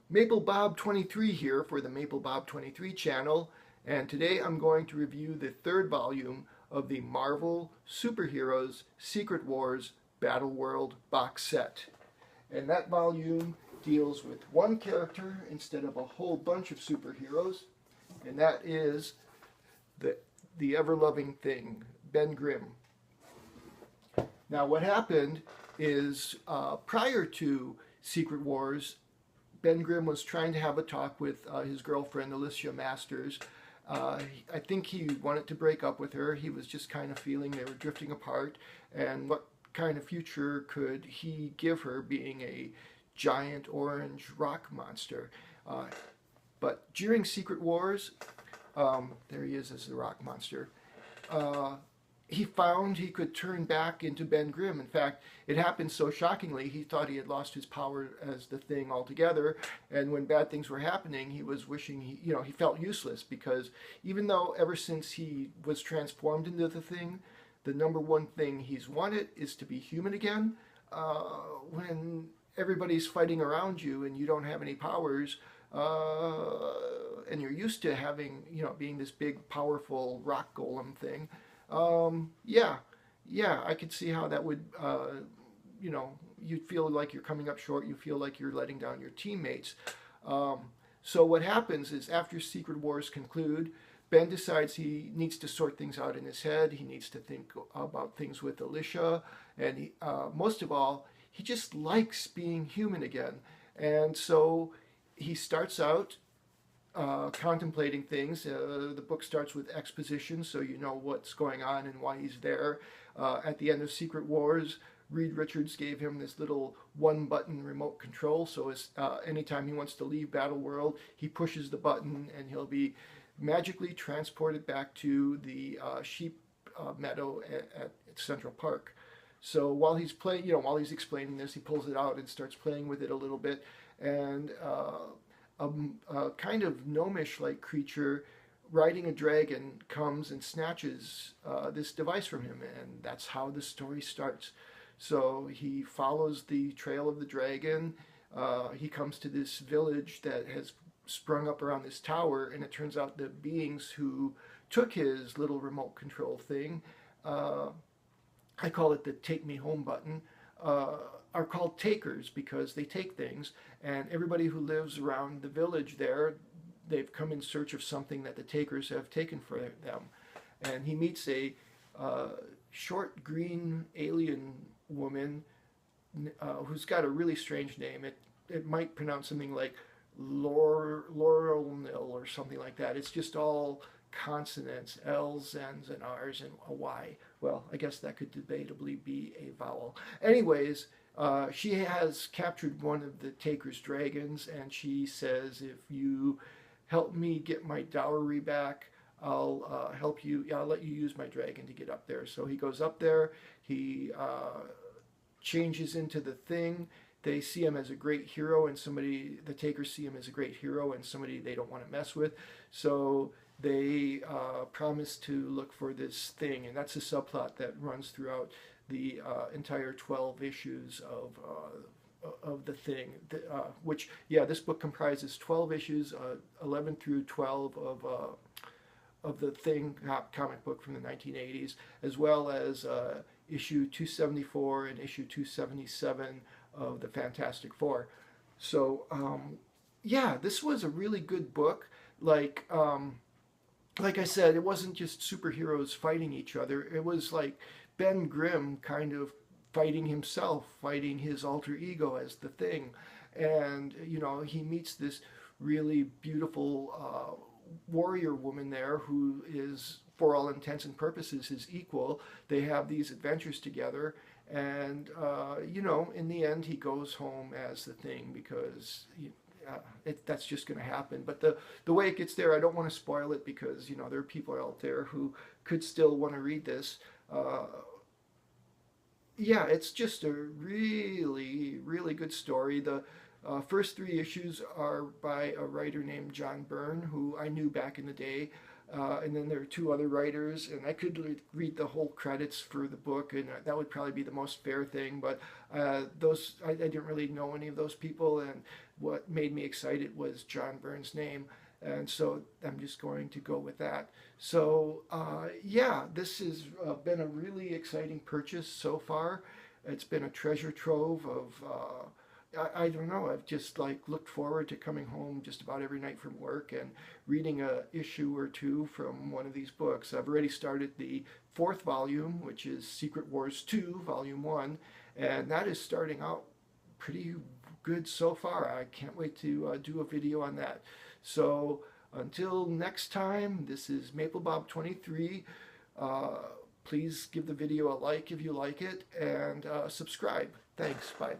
Maple Bob 23 here for the Maple Bob 23 channel, and today I'm going to review the third volume of the Marvel Superheroes Secret Wars Battleworld box set. And that volume deals with one character instead of a whole bunch of superheroes, and that is the ever-loving thing, Ben Grimm. Now what happened is prior to Secret Wars, Ben Grimm was trying to have a talk with his girlfriend, Alicia Masters. I think he wanted to break up with her. He was just kind of feeling they were drifting apart, and what kind of future could he give her being a giant orange rock monster? But during Secret Wars, there he is as the rock monster. Uh, he found he could turn back into Ben Grimm. In fact, it happened so shockingly, he thought he had lost his power as the Thing altogether. And when bad things were happening, he was wishing he felt useless, because even though ever since he was transformed into the Thing, the number one thing he's wanted is to be human again. When everybody's fighting around you and you don't have any powers, and you're used to having, being this big, powerful rock golem thing. Yeah, I could see how that would, you'd feel like you're coming up short. You feel like you're letting down your teammates. So what happens is after Secret Wars conclude, Ben decides he needs to sort things out in his head. He needs to think about things with Alicia. And most of all, he just likes being human again. And so he starts out contemplating things. The book starts with exposition, so you know what's going on and why he's there. At the end of Secret Wars, Reed Richards gave him this little one-button remote control, so anytime he wants to leave Battleworld, he pushes the button and he'll be magically transported back to the sheep meadow at Central Park. So while he's playing, while he's explaining this, he pulls it out and starts playing with it a little bit, and a kind of gnomish-like creature riding a dragon comes and snatches this device from him, and that's how the story starts. So he follows the trail of the dragon. He comes to this village that has sprung up around this tower, and it turns out the beings who took his little remote control thing, I call it the take me home button, are called takers because they take things, and everybody who lives around the village there, they've come in search of something that the takers have taken for them. And he meets a short green alien woman who's got a really strange name. It might pronounce something like Laurel Nil or something like that. It's just all consonants, L's, N's, and R's, and a Y. Well, I guess that could debatably be a vowel. Anyways, she has captured one of the Taker's dragons, and she says, if you help me get my dowry back, I'll help you. I'll let you use my dragon to get up there. So he goes up there. He changes into the Thing. They see him as a great hero, and the Takers see him as a great hero and somebody they don't want to mess with. So they promise to look for this Thing, and that's a subplot that runs throughout the entire 12 issues of the Thing, which, this book comprises 12 issues, 11 through 12 of the Thing comic book from the 1980s, as well as issue 274 and issue 277 of the Fantastic Four. So, this was a really good book. Like I said, it wasn't just superheroes fighting each other. It was like Ben Grimm kind of fighting himself, fighting his alter ego as the Thing. And, he meets this really beautiful warrior woman there who is, for all intents and purposes, his equal. They have these adventures together. And, in the end, he goes home as the Thing because that's just going to happen. But the way it gets there, I don't want to spoil it because, there are people out there who could still want to read this. It's just a really, really good story. The first three issues are by a writer named John Byrne, who I knew back in the day. And then there are two other writers, and I could read the whole credits for the book, and that would probably be the most fair thing. But I didn't really know any of those people, and what made me excited was John Byrne's name, and so I'm just going to go with that. So yeah, this has been a really exciting purchase so far. It's been a treasure trove of I don't know. I've just like looked forward to coming home just about every night from work and reading a issue or two from one of these books. I've already started the fourth volume, which is Secret Wars 2, Volume 1, and that is starting out pretty good so far. I can't wait to do a video on that. So until next time, this is MapleBob23. Please give the video a like if you like it, and subscribe. Thanks. Bye.